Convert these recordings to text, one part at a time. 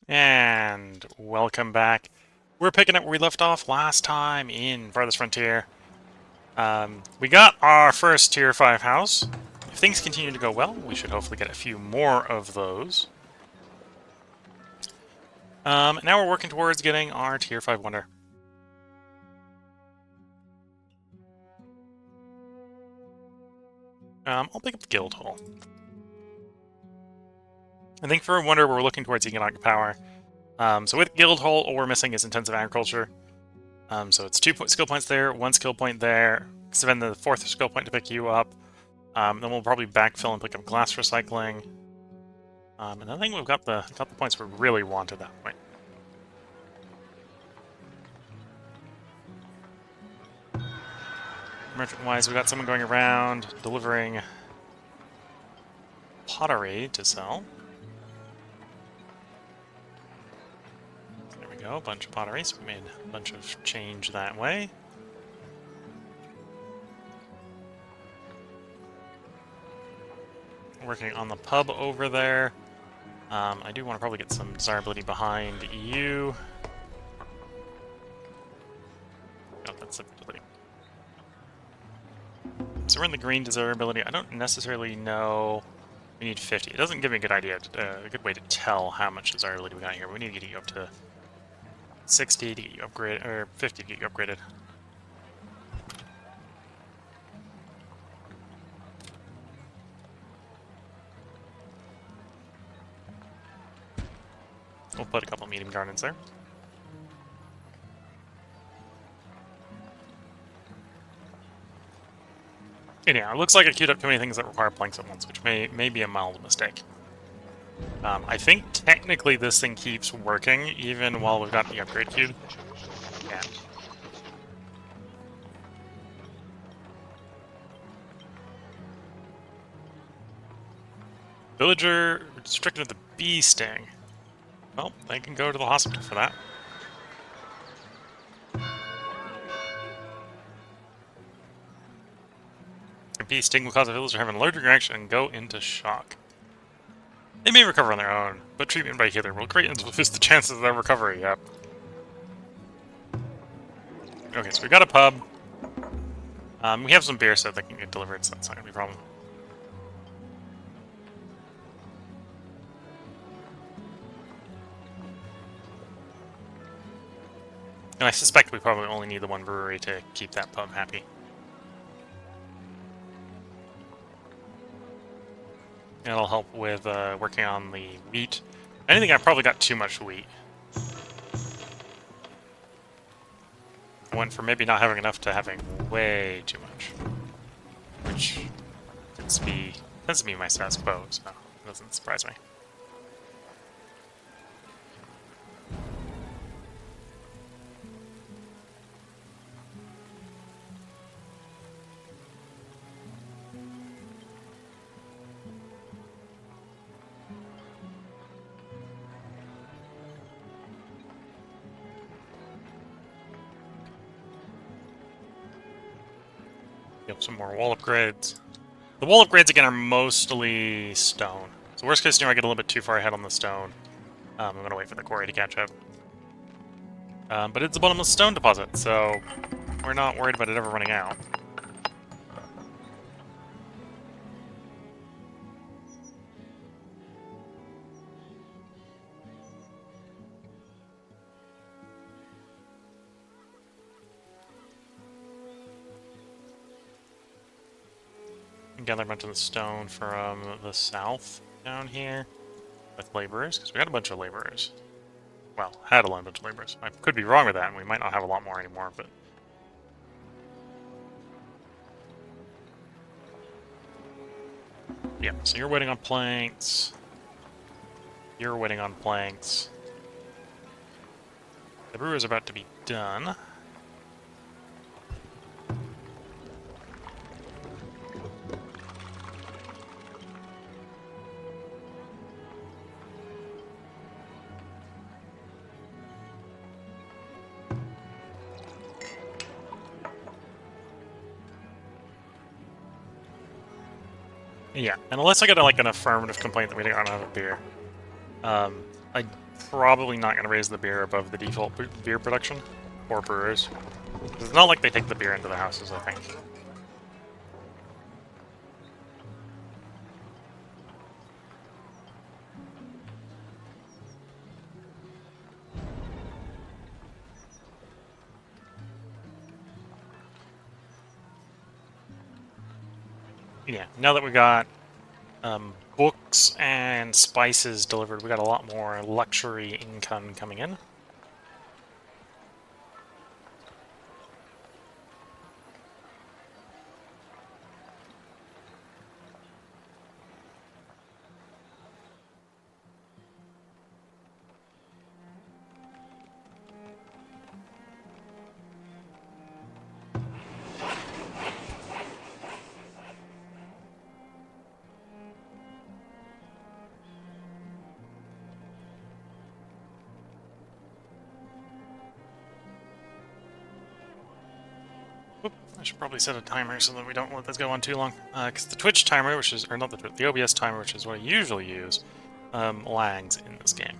And welcome back. We're picking up where we left off last time in Farthest Frontier. We got our first Tier 5 house. If things continue to go well, we should hopefully get a few more of those. Now we're working towards getting our Tier 5 Wonder. I'll pick up the Guild Hall. I think for a Wonder, we're looking towards economic power. So with Guild Hall, all we're missing is intensive agriculture. So it's 2 skill points there, 1 skill point there. Spend the 4th skill point to pick you up. Then we'll probably backfill and pick up glass recycling. And I think we've got the points we really want at that point. Merchant-wise, we got someone going around delivering pottery to sell. There we go, a bunch of pottery, so we made a bunch of change that way. Working on the pub over there. I do want to probably get some desirability behind you. Oh, that's ability. So we're in the green desirability. I don't necessarily know. We need 50. It doesn't give me a good idea, a good way to tell how much desirability we got here. We need to get you up to 60 to get you upgraded, or 50 to get you upgraded. We'll put a couple medium gardens there. Anyhow, it looks like I queued up too many things that require planks at once, which may be a mild mistake. I think technically this thing keeps working even while we've got the upgrade queued. Yeah. Villager restricted to the bee sting. Well, they can go to the hospital for that. A bee sting will cause a villager to have an allergic reaction and go into shock. They may recover on their own, but treatment by healer will greatly boost the chances of their recovery. Yep. Okay, so we got a pub. We have some beer so that can get delivered, so that's not gonna be a problem. And I suspect we probably only need the one brewery to keep that pub happy. And it'll help with working on the wheat. I think I probably got too much wheat. I went from maybe not having enough to having way too much. Which tends to be my status quo, so it doesn't surprise me. Yep, some more wall upgrades. The wall upgrades, again, are mostly stone. So worst case scenario, I get a little bit too far ahead on the stone. I'm going to wait for the quarry to catch up. But it's a bottomless stone deposit, so we're not worried about it ever running out. Gather a bunch of the stone from the south down here with laborers, because we got a bunch of laborers. Well, had a bunch of laborers. I could be wrong with that, and we might not have a lot more anymore, but... Yeah, so you're waiting on planks. You're waiting on planks. The brewer's about to be done. Yeah, and unless I get like an affirmative complaint that we don't have a beer, I'm probably not going to raise the beer above the default beer production for brewers. It's not like they take the beer into the houses, I think. Yeah, now that we got books and spices delivered, we got a lot more luxury income coming in. I should probably set a timer so that we don't let this go on too long. Because the Twitch timer, which is, or not the OBS timer, which is what I usually use, lags in this game.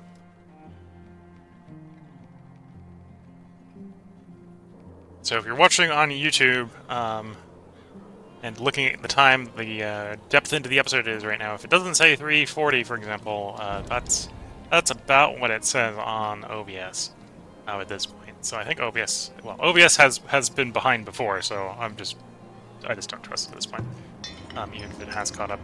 So if you're watching on YouTube, and looking at the time, the depth into the episode is right now, if it doesn't say 340, for example, that's about what it says on OBS at this point. So I think OBS, well, OBS has been behind before, so I just don't trust it at this point, even if it has caught up.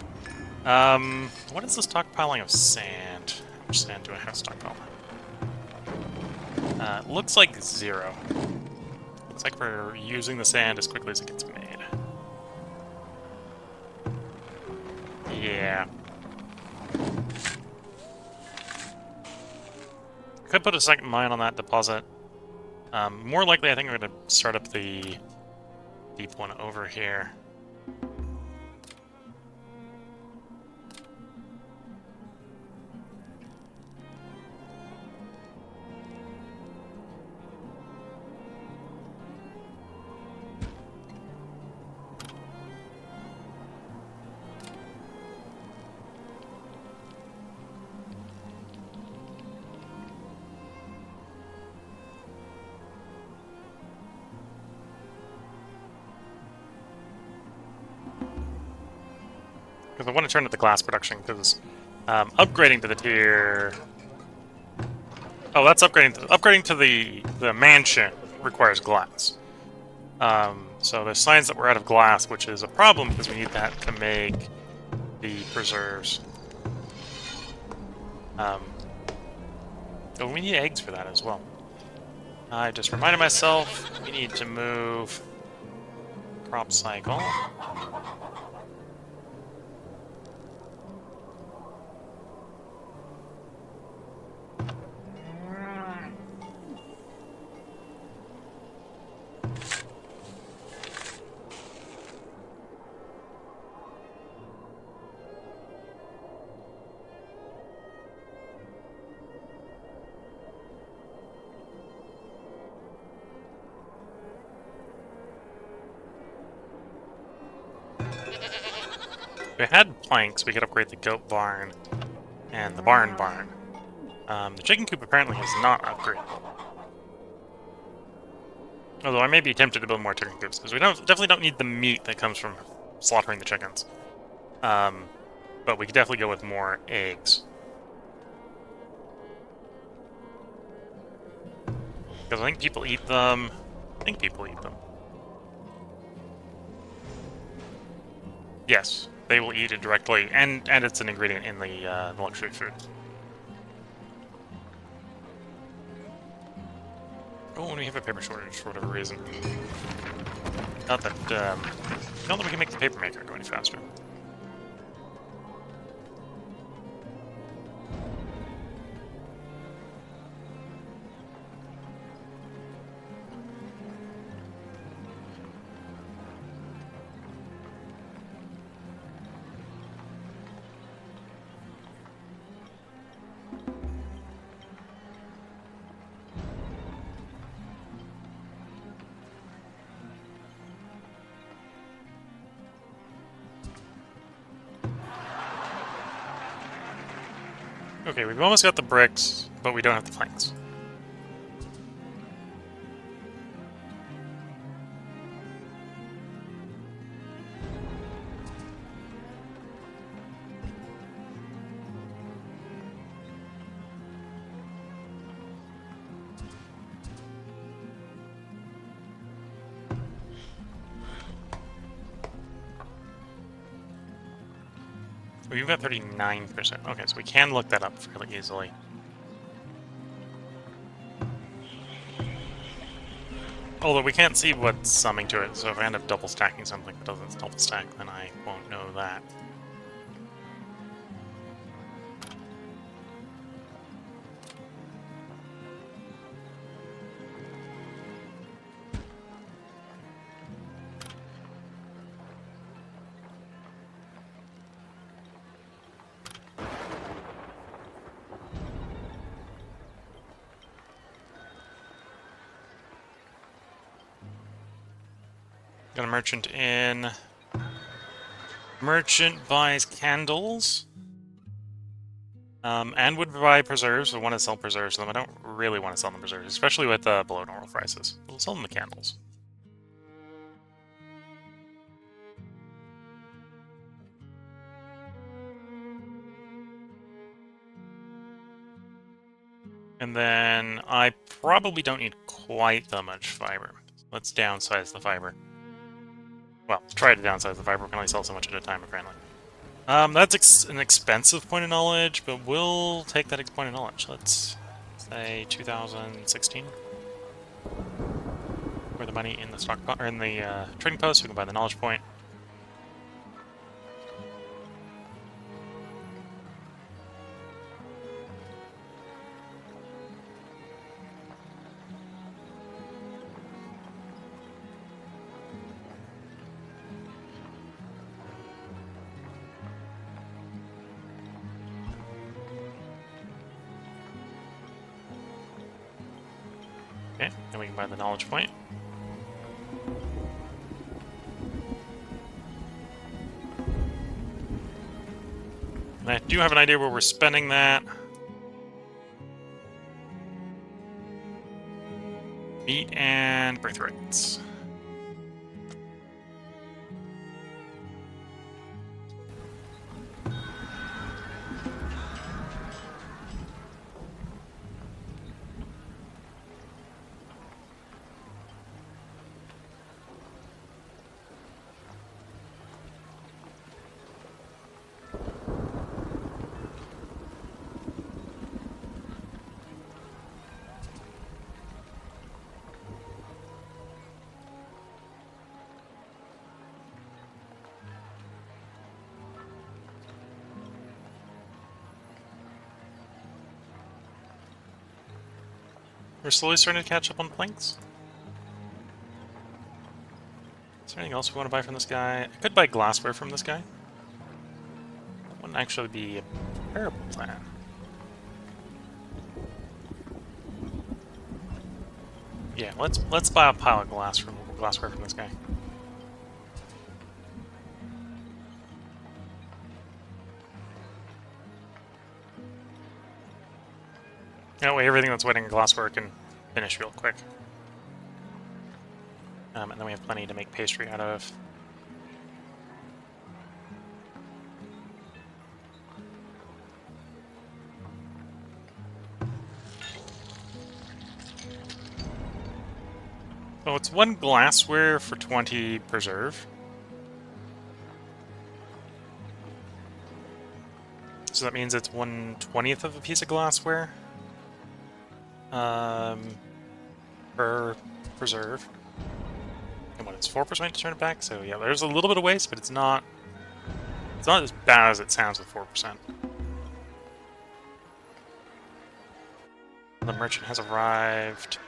What is the stockpiling of sand? How much sand do I have stockpiled? Looks like 0. Looks like we're using the sand as quickly as it gets made. Yeah. Could put a second mine on that deposit. More likely, I think I'm going to start up the deep one over here. Because I want to turn to the glass production, because upgrading to the tier... Oh, that's upgrading to the mansion requires glass. So there's signs that we're out of glass, which is a problem, because we need that to make the preserves. Oh, we need eggs for that as well. I just reminded myself we need to move crop cycle. If we had planks, we could upgrade the goat barn and the barn. The chicken coop apparently is not upgraded. Although I may be tempted to build more chicken coops, because we definitely don't need the meat that comes from slaughtering the chickens. But we could definitely go with more eggs. Because I think people eat them. Yes, they will eat it directly, and it's an ingredient in the luxury food. Oh, and we have a paper shortage for whatever reason. Not that we can make the paper maker go any faster. Okay, we've almost got the bricks, but we don't have the planks. We've got 39%. Okay, so we can look that up fairly easily. Although we can't see what's summing to it, so if I end up double stacking something that doesn't double stack, then I won't know that. Got a merchant in. Merchant buys candles. And would buy preserves. I want to sell preserves to them. I don't really want to sell them preserves, especially with below normal prices. We'll sell them the candles. And then I probably don't need quite that much fiber. Let's downsize the fiber. Well, try to downsize the fiber. We can only sell so much at a time, apparently. That's an expensive point of knowledge, but we'll take that point of knowledge. Let's say 2016. For the money in the stock or in the trading post, we can buy the knowledge point. Okay, then we can buy the knowledge point. And I do have an idea where we're spending that. Meat and birthrights. We're slowly starting to catch up on planks. Is there anything else we want to buy from this guy? I could buy glassware from this guy. That wouldn't actually be a terrible plan. Yeah, let's buy a pile of glassware from this guy. That way everything that's waiting in glassware can finish real quick. And then we have plenty to make pastry out of. So it's 1 glassware for 20 preserve. So that means it's 1/20th of a piece of glassware per preserve. And what, it's 4% to turn it back? So yeah, there's a little bit of waste, but it's not as bad as it sounds with 4%. The merchant has arrived.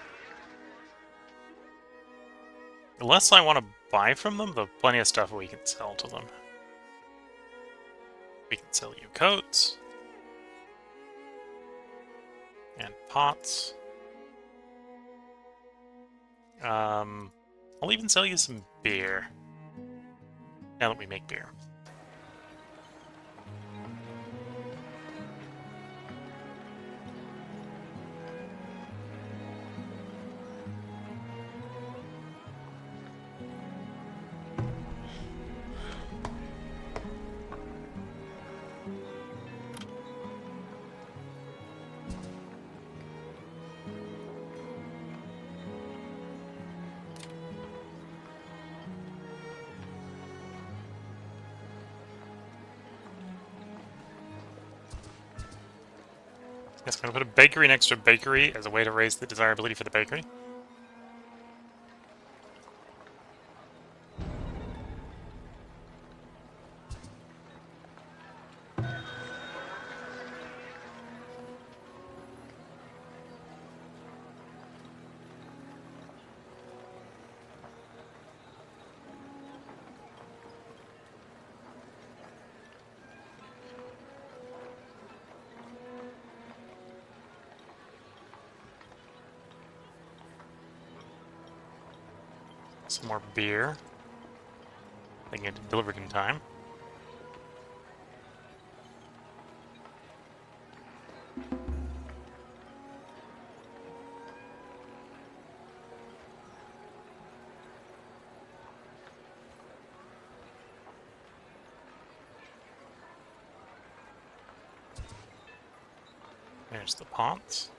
Unless I want to buy from them, there's plenty of stuff we can sell to them. We can sell you coats. And pots. I'll even sell you some beer. Now that we make beer. Yes, I'm going to put a bakery next to a bakery as a way to raise the desirability for the bakery. Some more beer. They can get it delivered in time. There's the pots.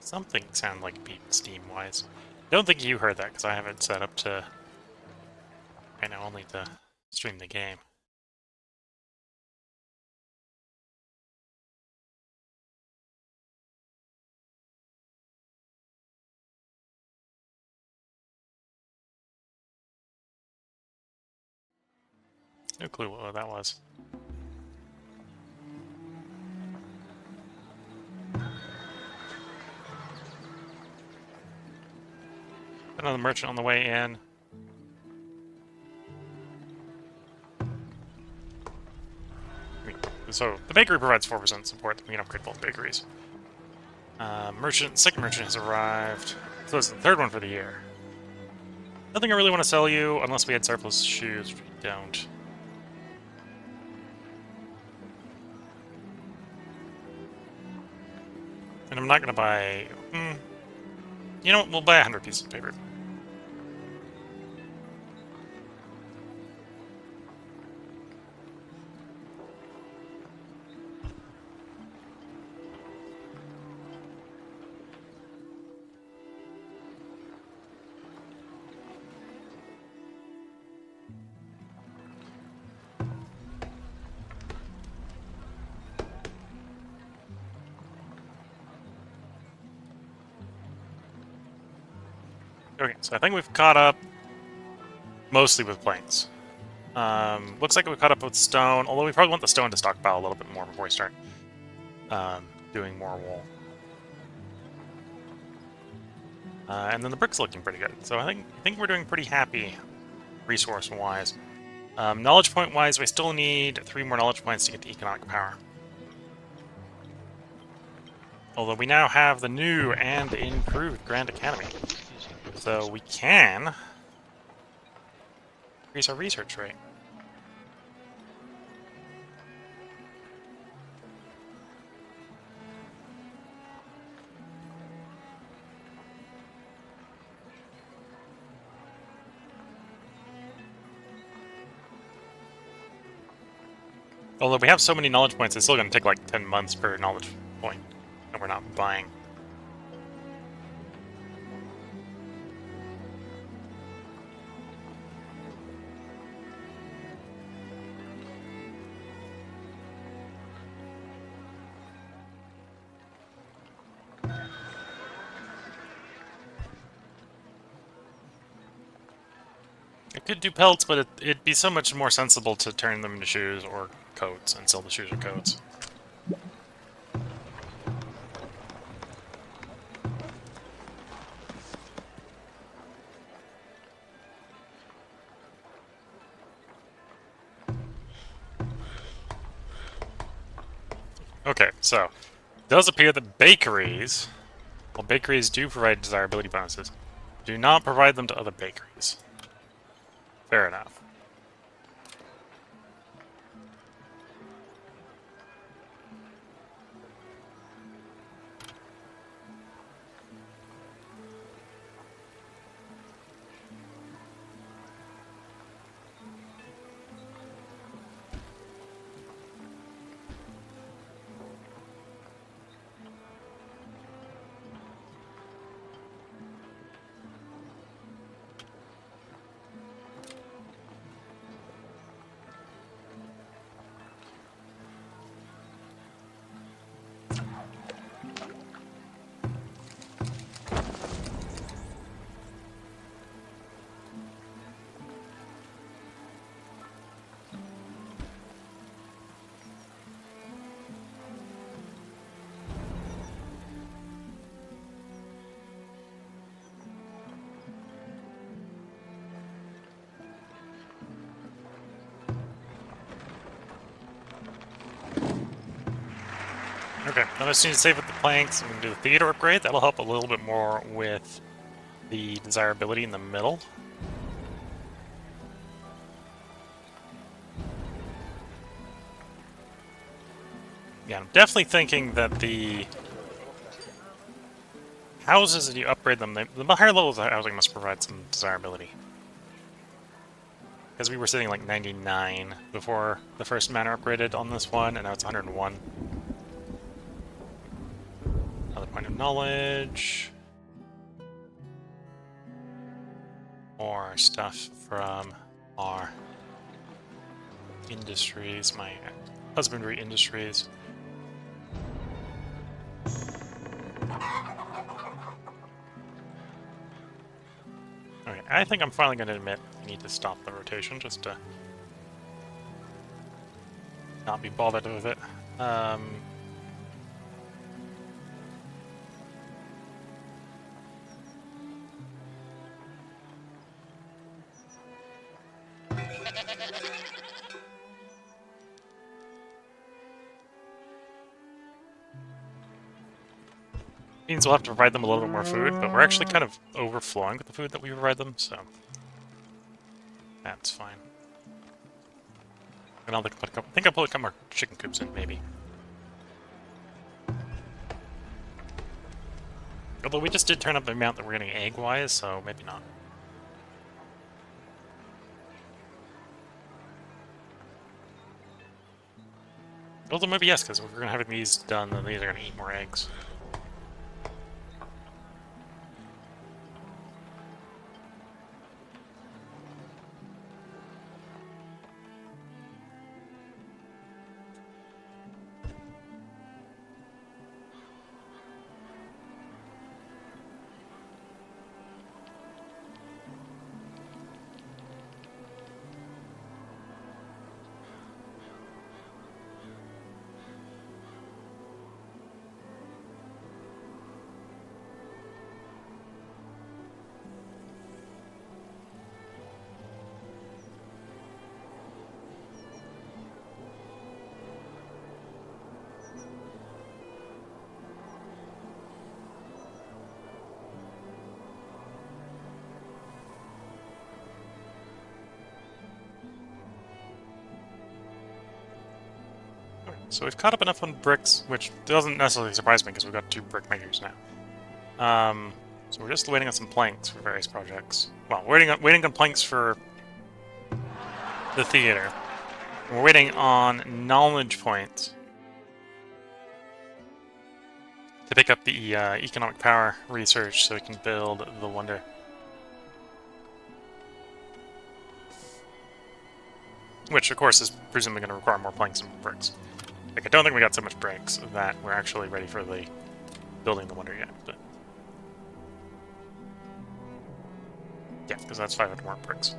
Something sounded like beep Steam-wise. Don't think you heard that, because I have it set up to... I know, only to stream the game. No clue what that was. Another merchant on the way in. So, the bakery provides 4% support. We can upgrade both bakeries. Second merchant has arrived. So it's the third one for the year. Nothing I really want to sell you, unless we had surplus shoes, which we don't. And I'm not going to buy... You know what? We'll buy 100 pieces of paper. Okay, so I think we've caught up mostly with planes. Looks like we caught up with stone, although we probably want the stone to stockpile a little bit more before we start doing more wool. And then the brick's looking pretty good, so I think we're doing pretty happy resource-wise. Knowledge point-wise, we still need 3 more knowledge points to get to economic power. Although we now have the new and improved Grand Academy. So we can increase our research rate. Although we have so many knowledge points, it's still going to take like 10 months per knowledge point, and we're not buying. I could do pelts, but it'd be so much more sensible to turn them into shoes or coats and sell the shoes or coats. Okay, so it does appear that bakeries, well, bakeries do provide desirability bonuses, do not provide them to other bakeries. Fair enough. Okay, now I just need to save with the planks. I'm going to do the theater upgrade. That'll help a little bit more with the desirability in the middle. Yeah, I'm definitely thinking that the houses, as you upgrade them, the higher levels of housing must provide some desirability. Because we were sitting like 99 before the first manor upgraded on this one, and now it's 101. Another point of knowledge. More stuff from our industries, my husbandry industries. Okay, I think I'm finally going to admit I need to stop the rotation just to not be bothered with it. Means we'll have to provide them a little bit more food, but we're actually kind of overflowing with the food that we provide them, so that's fine. And I think I'll put a couple more chicken coops in, maybe. Although we just did turn up the amount that we're getting egg-wise, so maybe not. Although maybe yes, because if we're going to have these done, then these are going to eat more eggs. So we've caught up enough on bricks, which doesn't necessarily surprise me because we've got 2 brick makers now. So we're just waiting on some planks for various projects. Well, waiting on planks for the theater. We're waiting on knowledge points to pick up the economic power research so we can build the wonder. Which, of course, is presumably going to require more planks and bricks. Like, I don't think we got so much bricks that we're actually ready for the building the wonder yet, but... yeah, because that's 500 more bricks.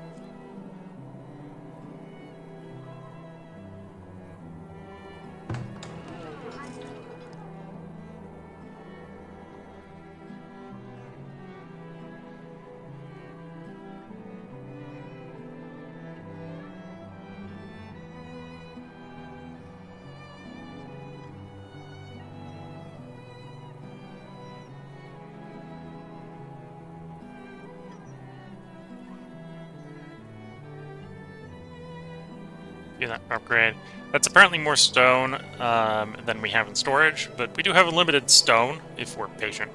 Do that upgrade. That's apparently more stone than we have in storage, but we do have unlimited stone if we're patient.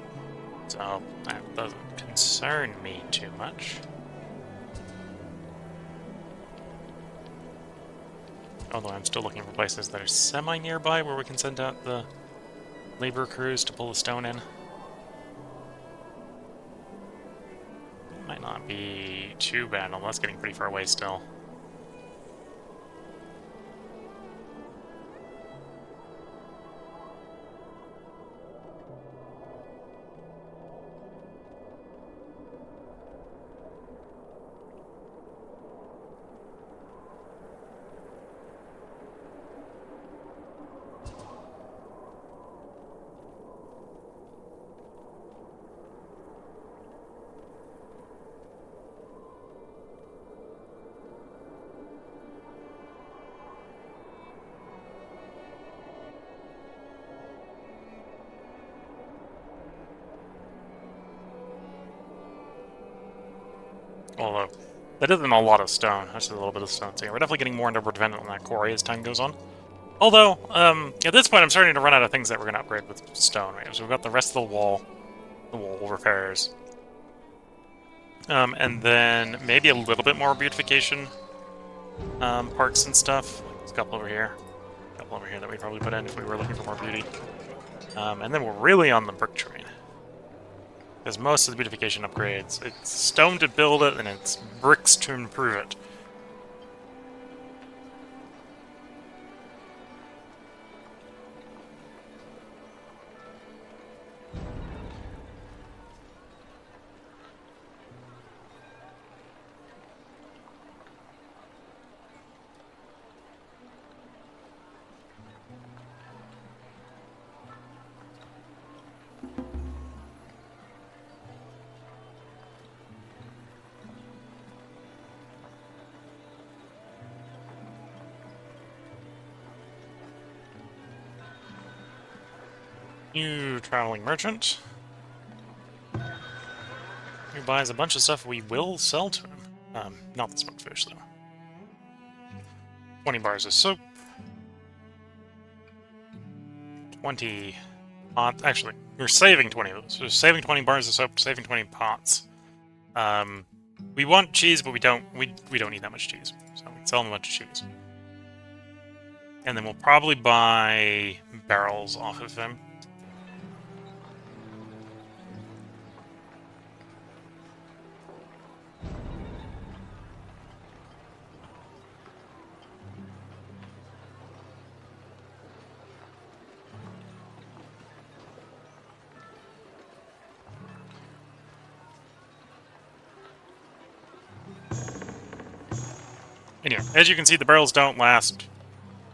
So that doesn't concern me too much. Although I'm still looking for places that are semi-nearby where we can send out the labor crews to pull the stone in. It might not be too bad, although that's getting pretty far away still. although that isn't a lot of stone. That's just a little bit of stone. So yeah, we're definitely getting more and more dependent on that quarry as time goes on. Although, at this point, I'm starting to run out of things that we're going to upgrade with stone. Right? So we've got the rest of the wall repairs. And then maybe a little bit more beautification parks and stuff. There's a couple over here. A couple over here that we'd probably put in if we were looking for more beauty. And then we're really on the brick train. Because most of the beautification upgrades, it's stone to build it, and it's bricks to improve it. New traveling merchant. Who buys a bunch of stuff we will sell to him. Not the smoked fish, though. 20 bars of soap. 20 pots. Actually, we're saving 20 of those. So saving 20 bars of soap, saving 20 pots. We want cheese, but we don't need that much cheese. So we can sell him a bunch of cheese. And then we'll probably buy barrels off of him. Anyway, as you can see, the barrels don't last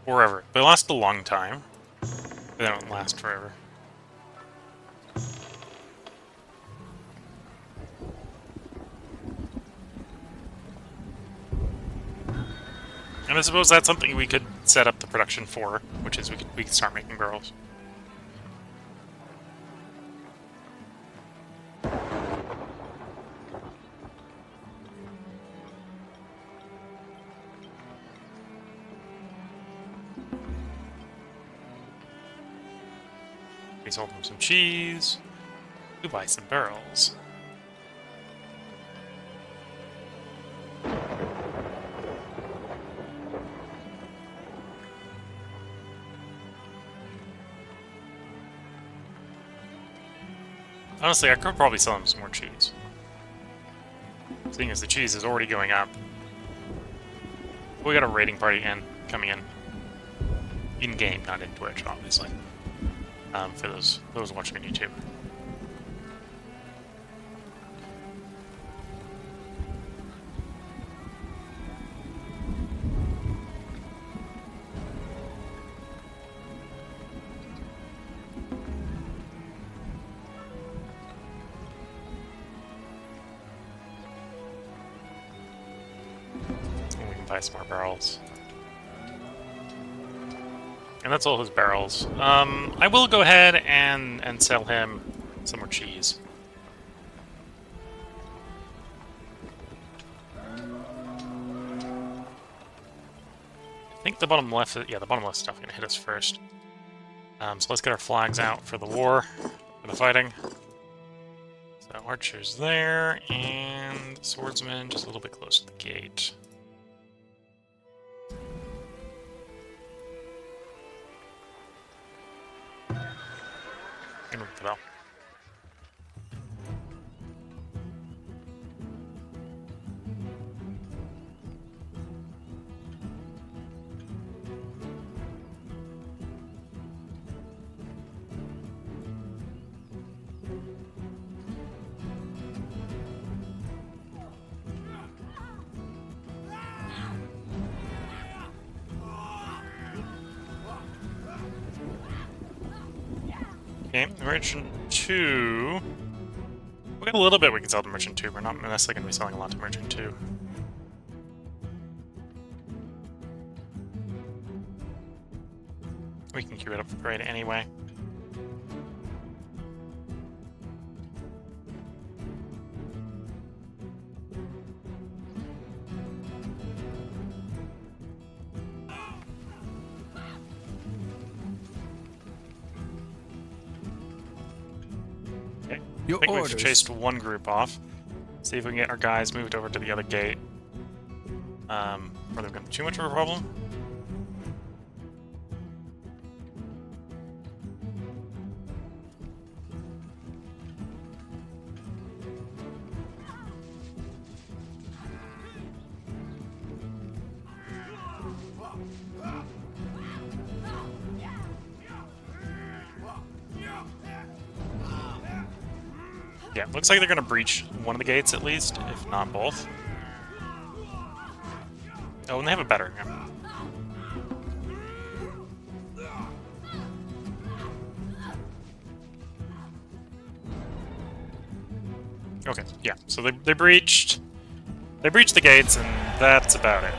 forever. They last a long time, but they don't last forever. And I suppose that's something we could set up the production for, which is we could start making barrels. We sold them some cheese. We buy some barrels. Honestly, I could probably sell them some more cheese. Seeing as the cheese is already going up. We got a raiding party coming in game, not in Twitch, obviously. For those watching on YouTube. And we can buy some more barrels. And that's all his barrels. I will go ahead and sell him some more cheese. I think the bottom left, yeah, the bottom left stuff is gonna hit us first. So let's get our flags out for the war, for the fighting. So archers there, and swordsmen just a little bit close to the gate. And ring the bell. Okay, Merchant 2. We got a little bit we can sell to Merchant 2. We're not necessarily going to be selling a lot to Merchant 2. We can queue it up for trade anyway. Your I think orders. we've chased one group off. See if we can get our guys moved over to the other gate. Where they've got too much of a problem. Yeah, looks like they're going to breach one of the gates at least, if not both. Oh, and they have a better. Yeah. Okay, yeah. So they breached the gates, and that's about it.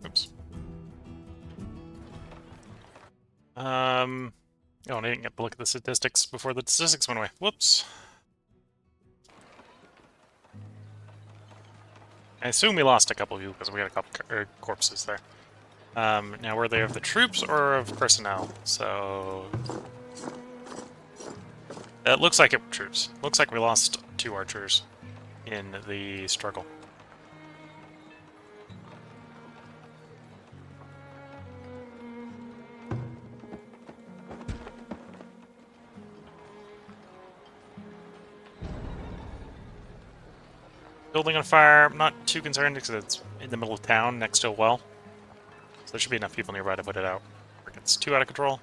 Oops. Oh, and I didn't get to look at the statistics before the statistics went away. Whoops. I assume we lost a couple of you because we had a couple corpses there. Now, were they of the troops or of personnel? So it looks like it were troops. Looks like we lost 2 archers in the struggle. Building on fire, I'm not too concerned because it's in the middle of town next to a well. So there should be enough people nearby to put it out. It gets too out of control.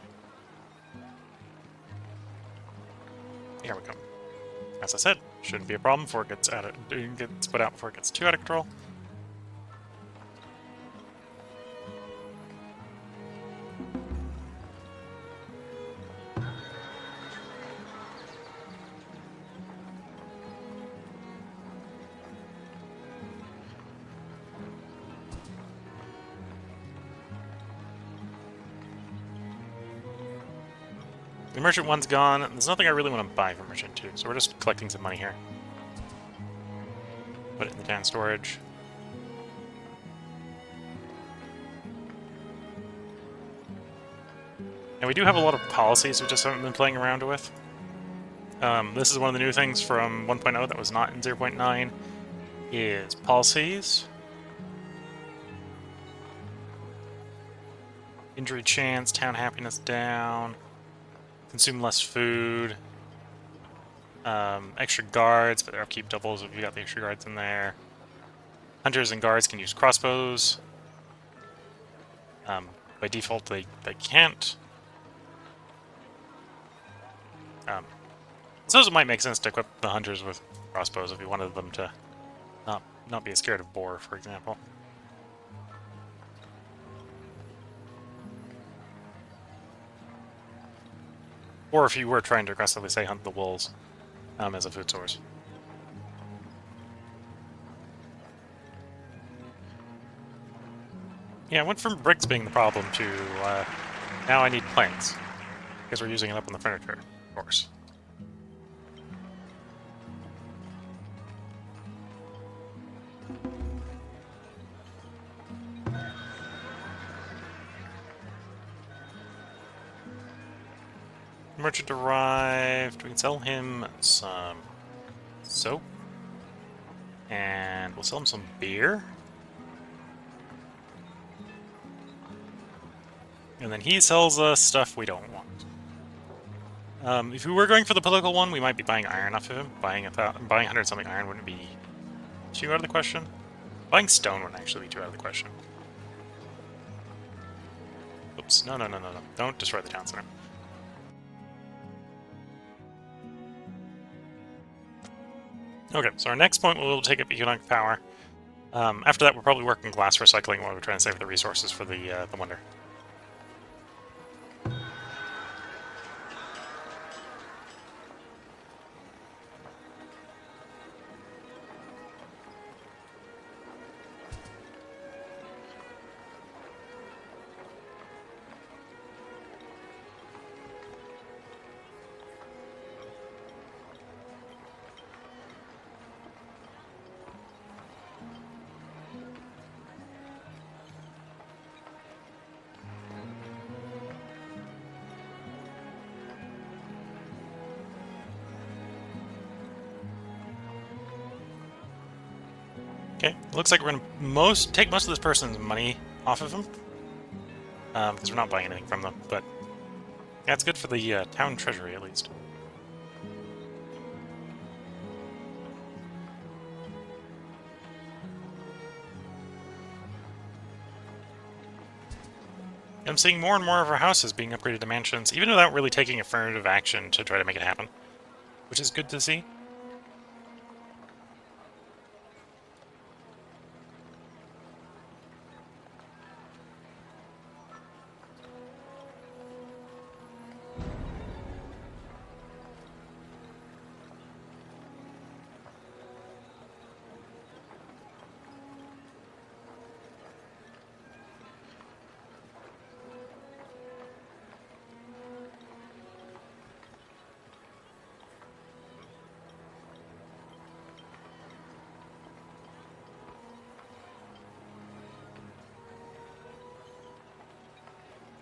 Here we go. As I said, shouldn't be a problem before it gets put out before it gets too out of control. The merchant one's gone. There's nothing I really want to buy from merchant 2, so we're just collecting some money here. Put it in the town storage. And we do have a lot of policies we just haven't been playing around with. This is one of the new things from 1.0 that was not in 0.9, is policies. Injury chance, town happiness down, consume less food, extra guards, but their upkeep doubles if you got the extra guards in there. Hunters and guards can use crossbows. By default, they can't. So it might make sense to equip the hunters with crossbows if you wanted them to not be scared of boar, for example. Or if you were trying to aggressively, say, hunt the wolves as a food source. Yeah, I went from bricks being the problem to now I need planks, because we're using it up on the furniture, of course. Merchant arrived. We can sell him some soap. And we'll sell him some beer. And then he sells us stuff we don't want. If we were going for the political one, we might be buying iron off of him. Buying 100-something iron wouldn't be too out of the question. Buying stone wouldn't actually be too out of the question. Oops, no. Don't destroy the town center. Okay, so our next point will take up economic power. After that, we're probably working glass recycling while we're trying to save the resources for the wonder. Looks like we're gonna take most of this person's money off of them, because we're not buying anything from them. But yeah, it's good for the town treasury at least. I'm seeing more and more of our houses being upgraded to mansions, even without really taking affirmative action to try to make it happen, which is good to see.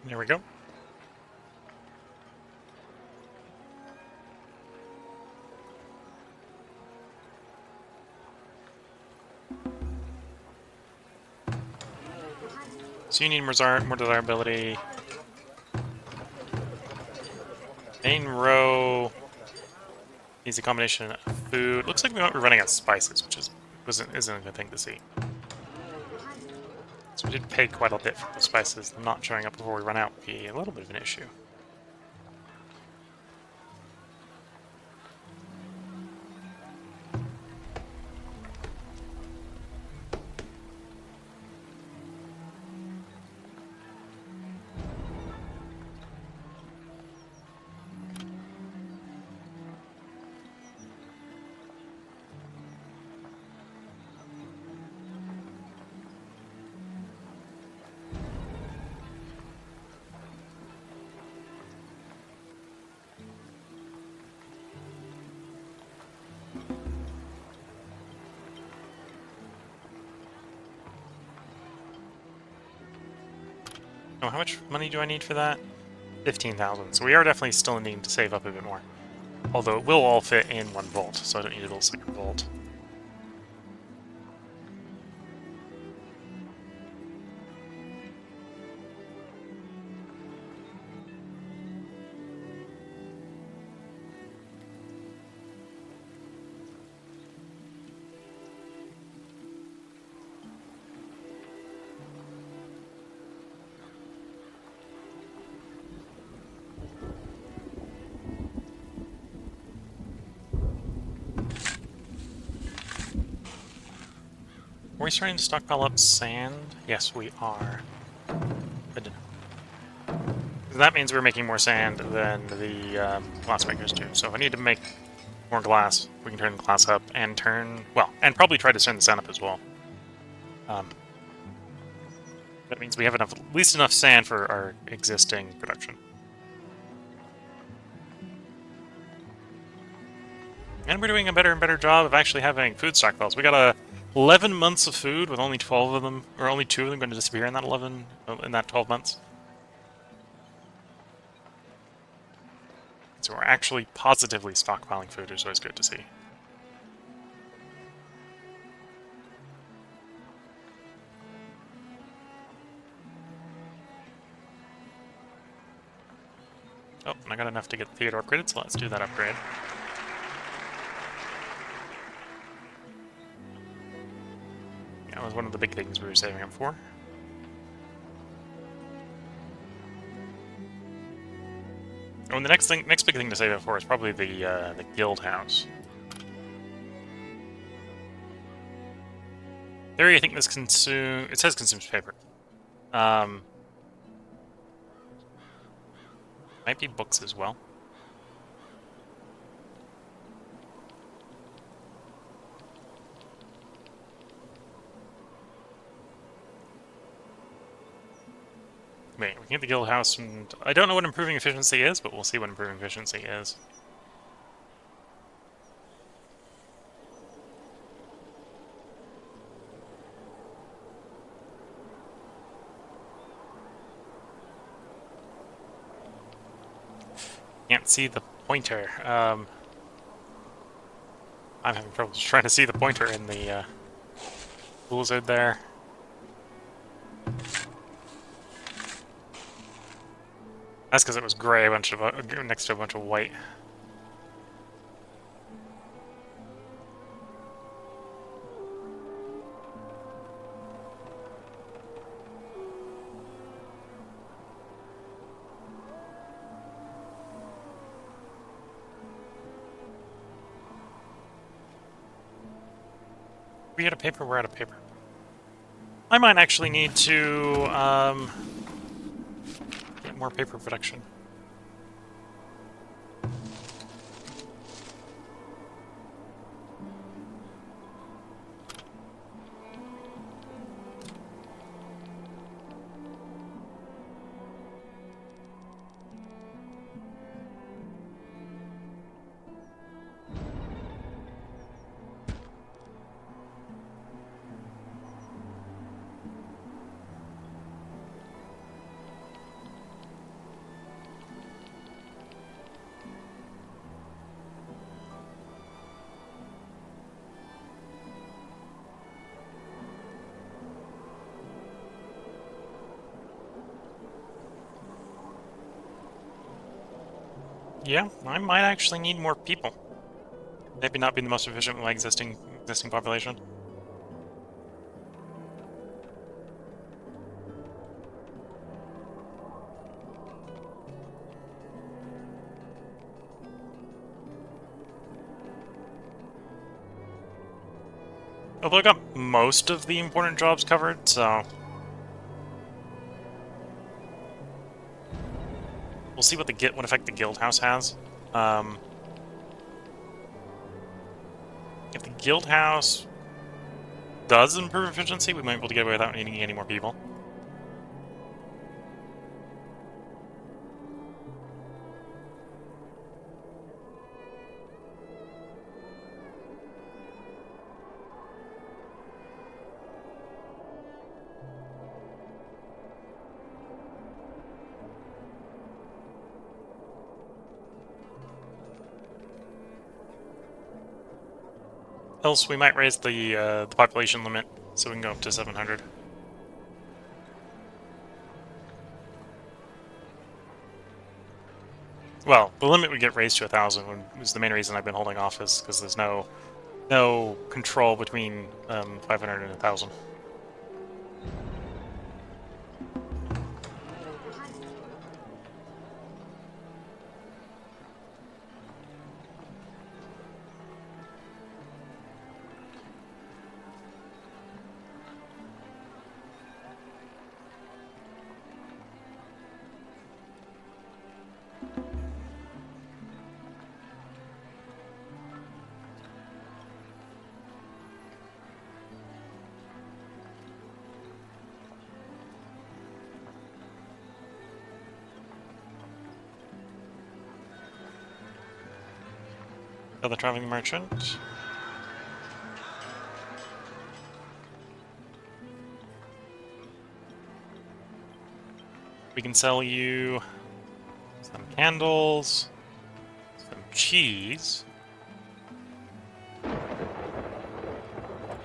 There we go. So you need more desirability. Main row needs a combination of food. Looks like we might be running out of spices, which isn't a good thing to see. So we did pay quite a bit for the spices. Them not showing up before we run out would be a little bit of an issue. Oh, how much money do I need for that? 15,000. So we are definitely still needing to save up a bit more. Although it will all fit in one vault, so I don't need a little second vault. Are we starting to stockpile up sand? Yes, we are. Good to know. That means we're making more sand than the glass makers do. So if I need to make more glass, we can turn the glass up and and probably try to turn the sand up as well. That means we have at least enough sand for our existing production. And we're doing a better and better job of actually having food stockpiles. We got 11 months of food with only 12 of them, or only 2 of them going to disappear in that 12 months. So we're actually positively stockpiling food, which is always good to see. Oh, and I got enough to get the theater upgraded, so let's do that upgrade. That was one of the big things we were saving up for. Oh, and the next big thing to save up for is probably the guild house. Theory, I think this it says consumes paper. Might be books as well. Wait, we can get the guild house, and I don't know what improving efficiency is, but we'll see what improving efficiency is. Can't see the pointer. I'm having trouble trying to see the pointer in the blizzard there. That's because it was gray next to a bunch of white. We out of paper? We're out of paper. I might actually need to get more paper production. Yeah, I might actually need more people. Maybe not be the most efficient with my existing population. Although I got most of the important jobs covered, so we'll see what effect the guild house has. If the guild house does improve efficiency, we might be able to get away without needing any more people. Else, we might raise the population limit so we can go up to 700. Well, the limit would get raised to 1,000 was the main reason I've been holding off, is because there's no control between 500 and 1,000. The traveling merchant. We can sell you some candles, some cheese,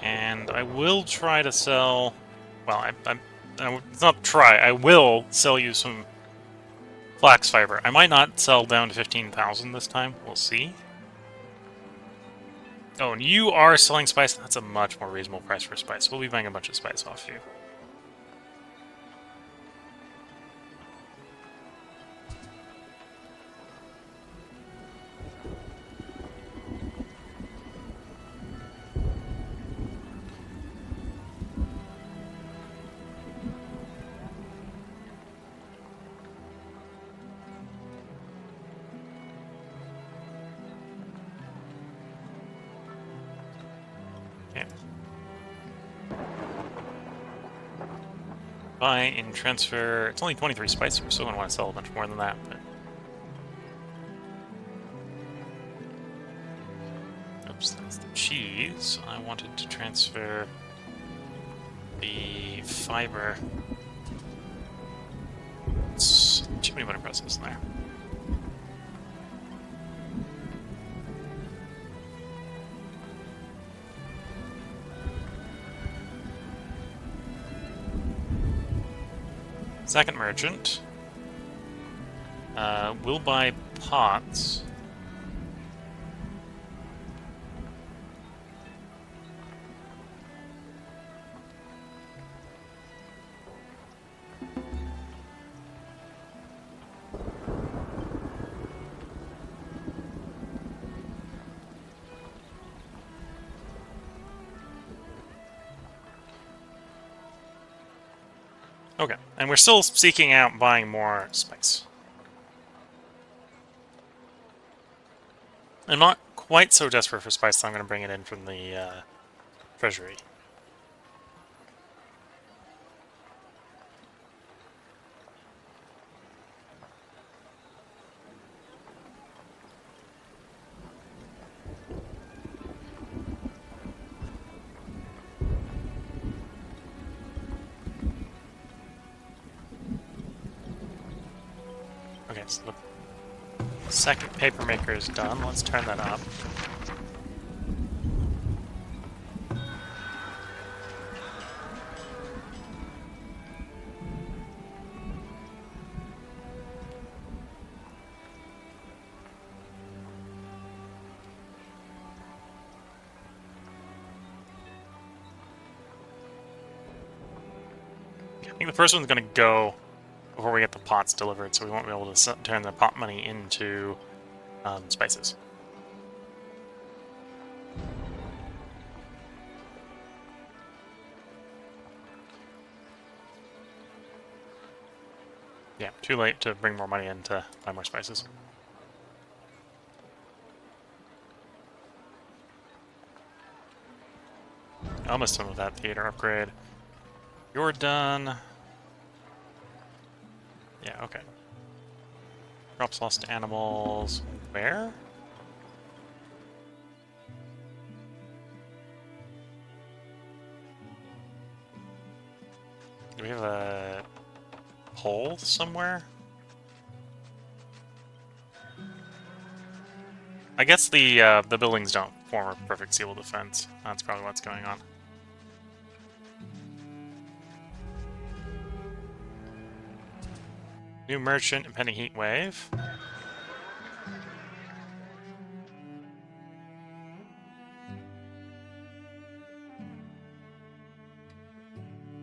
and I will try to sell. Well, it's not try. I will sell you some flax fiber. I might not sell down to 15,000 this time. We'll see. Oh, and you are selling spice? That's a much more reasonable price for spice. We'll be buying a bunch of spice off you. Buy and transfer. It's only 23 spice. We're still going to want to sell a bunch more than that. But... Oops, that's the cheese. I wanted to transfer the fiber. It's too many butter presses in there. Second merchant. We'll buy pots. Okay, and we're still seeking out buying more spice. I'm not quite so desperate for spice, so I'm going to bring it in from the treasury. Okay, so the second paper maker is done. Let's turn that up. I think the first one's going to go before we get the pots delivered, so we won't be able to turn the pot money into spices. Yeah, too late to bring more money in to buy more spices. Almost done with that theater upgrade. You're done. Yeah, okay. Crops lost to animals. Where? Do we have a hole somewhere? I guess the buildings don't form a perfect seal of defense. That's probably what's going on. New merchant, impending heat wave.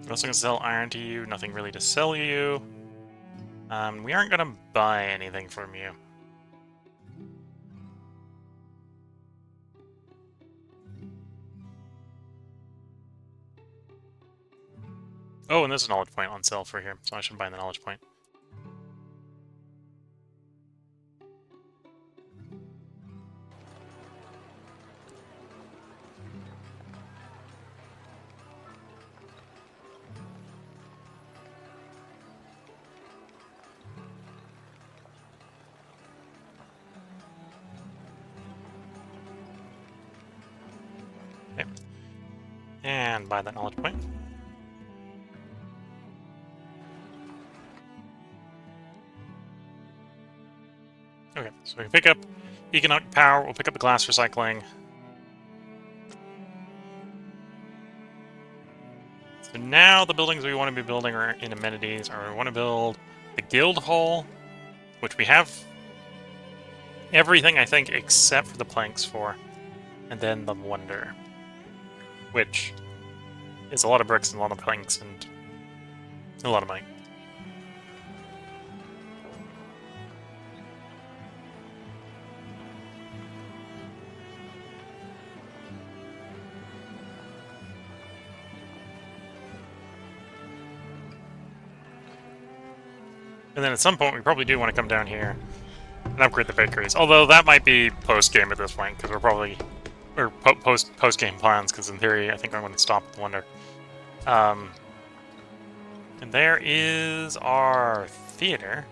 We're also going to sell iron to you. Nothing really to sell you. We aren't going to buy anything from you. Oh, and there's a knowledge point on sale for here, so I should buy the knowledge point. Okay. And buy that knowledge point. Okay, so we can pick up economic power, we'll pick up the glass recycling. So now the buildings we want to be building are in amenities, or we want to build the guild hall, which we have everything, I think, except for the planks for, and then the wonder, which is a lot of bricks and a lot of planks and a lot of money. And then at some point, we probably do want to come down here and upgrade the bakeries. Although that might be post-game at this point, because we're probably... Or post-game plans, because in theory, I think I'm going to stop with Wonder. And there is our theater.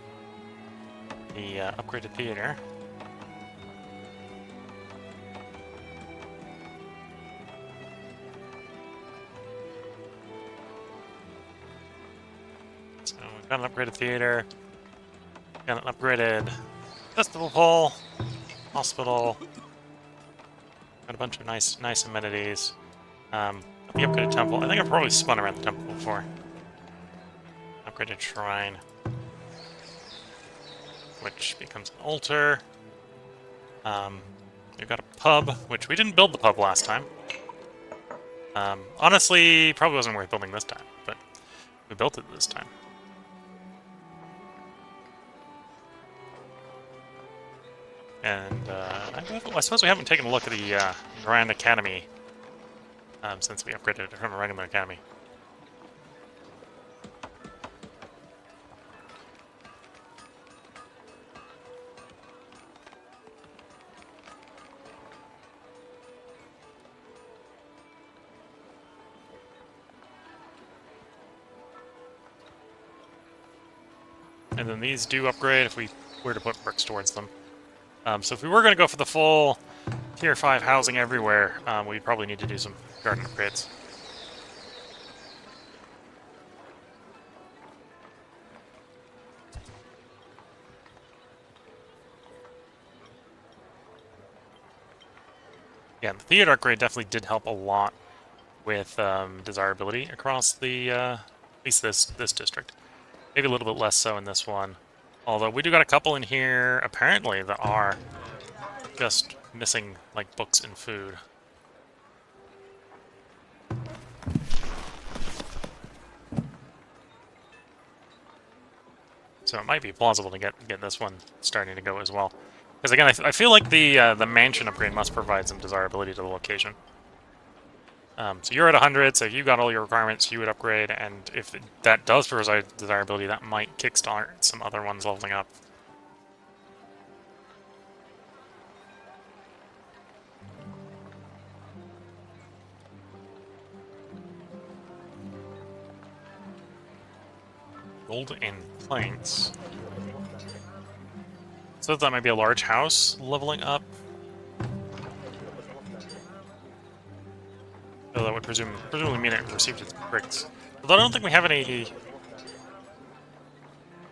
The upgraded theater. So we've got an upgraded theater. Got an upgraded festival hall, hospital. Got a bunch of nice amenities. The upgraded temple. I think I've probably spun around the temple before. Upgraded shrine, which becomes an altar. We've got a pub, which we didn't build the pub last time. Honestly, probably wasn't worth building this time, but we built it this time. And I suppose we haven't taken a look at the Grand Academy since we upgraded it from a regular academy. And then these do upgrade if we were to put bricks towards them. So if we were going to go for the full Tier 5 housing everywhere, we'd probably need to do some garden upgrades. Yeah, the theater upgrade definitely did help a lot with desirability across the, at least this district. Maybe a little bit less so in this one. Although we do got a couple in here, apparently, that are just missing, like, books and food. So it might be plausible to get this one starting to go as well. Because again, I feel like the mansion upgrade must provide some desirability to the location. So you're at 100, so if you got all your requirements, you would upgrade, and if that does provide desirability, that might kickstart some other ones leveling up. Gold and planks. So that might be a large house leveling up. Though that would presumably mean it received its bricks. Although I don't think we have any...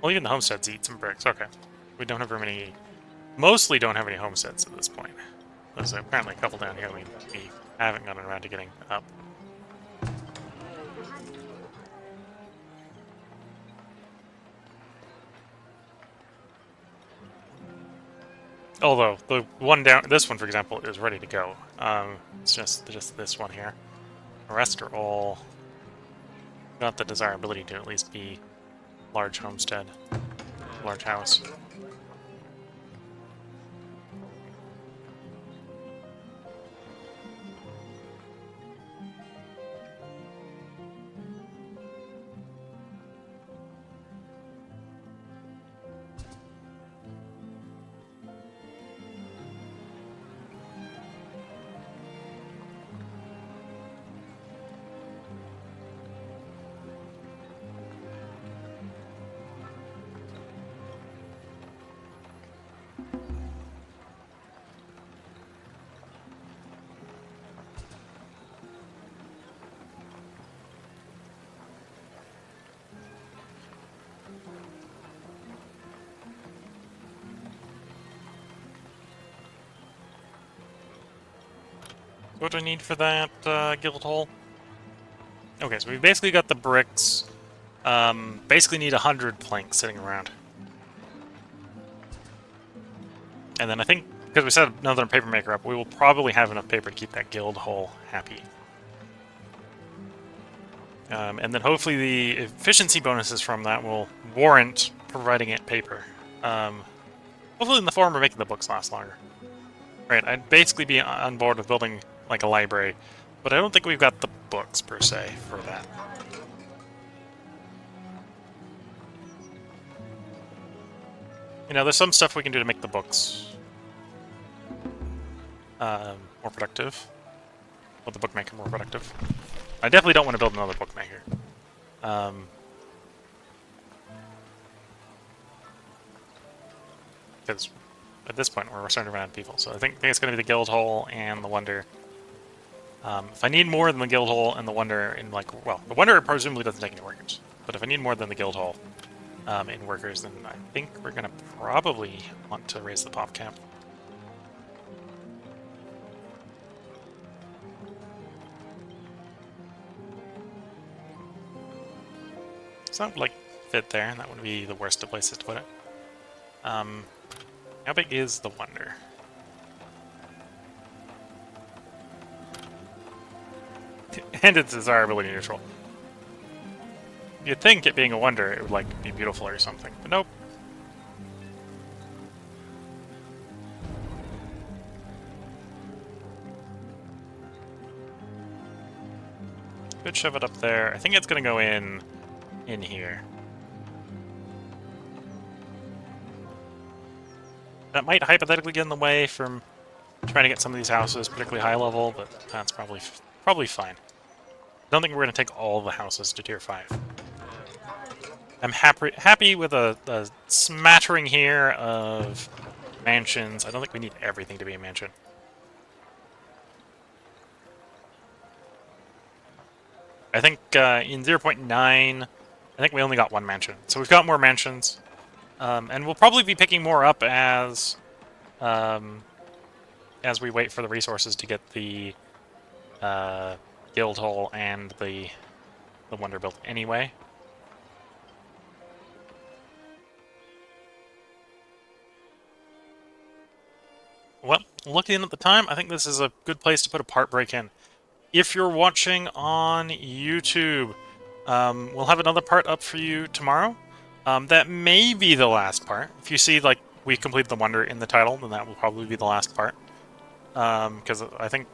Well, even the homesteads eat some bricks. Okay. We don't have very many... Mostly don't have any homesteads at this point. There's apparently a couple down here we haven't gotten around to getting up. Although the one down, this one for example, is ready to go. It's just this one here. The rest are all got the desirability to at least be large homestead, large house. What do I need for that guild hall? Okay, so we've basically got the bricks. Basically need 100 planks sitting around. And then I think, because we set another paper maker up, we will probably have enough paper to keep that guild hall happy. And then hopefully the efficiency bonuses from that will warrant providing it paper. Hopefully in the form of making the books last longer. Right, I'd basically be on board with building like a library, but I don't think we've got the books per se for that. You know, there's some stuff we can do to make the books more productive. Well, the bookmaker more productive. I definitely don't want to build another bookmaker. Because at this point we're starting to run out of people. So I think it's going to be the guild hall and the wonder. If I need more than the guild hall and the wonder in like, well, the wonder presumably doesn't take any workers. But if I need more than the guild hall in workers, then I think we're going to probably want to raise the pop camp. It's not like fit there. That would be the worst of places to put it. How big is the Wonder? And it's desirability neutral. You'd think it being a Wonder, it would like be beautiful or something, but nope. Could shove it up there. I think it's gonna go in here. That might hypothetically get in the way from trying to get some of these houses particularly high level, but that's probably fine. I don't think we're gonna take all the houses to tier 5. I'm happy with a smattering here of mansions. I don't think we need everything to be a mansion. I think in 0.9, I think we only got 1 mansion. So we've got more mansions. And we'll probably be picking more up as we wait for the resources to get the guild hall and the Wonder built anyway. Well, looking at the time, I think this is a good place to put a part break in. If you're watching on YouTube, we'll have another part up for you tomorrow. That may be the last part. If you see, like, we completed the Wonder in the title, then that will probably be the last part. Because I think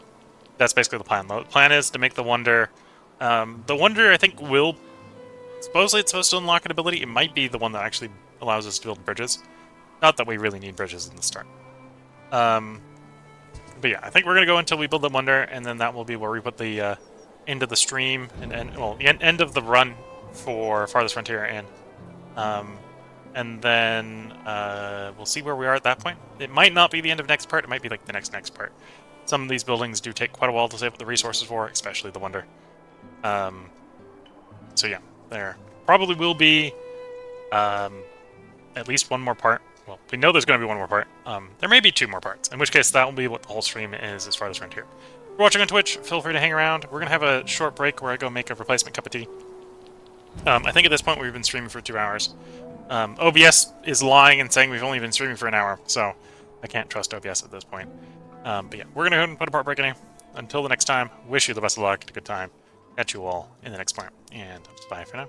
that's basically the plan. The plan is to make the Wonder... the Wonder, I think, will... Supposedly it's supposed to unlock an ability. It might be the one that actually allows us to build bridges. Not that we really need bridges in the start. But yeah, I think we're going to go until we build the Wonder, and then that will be where we put the end of the stream, well, the end of the run for Farthest Frontier in. And then we'll see where we are at that point. It might not be the end of next part, it might be like the next part. Some of these buildings do take quite a while to save up the resources for, especially the Wonder. So yeah, there probably will be at least one more part. Well, we know there's going to be one more part. There may be 2 more parts, in which case that will be what the whole stream is as far as Frontier. If you're watching on Twitch, feel free to hang around. We're going to have a short break where I go make a replacement cup of tea. I think at this point we've been streaming for 2 hours. OBS is lying and saying we've only been streaming for an hour, so I can't trust OBS at this point. But yeah, we're going to go ahead and put a part break in here. Until the next time, wish you the best of luck, a good time. Catch you all in the next part, and bye for now.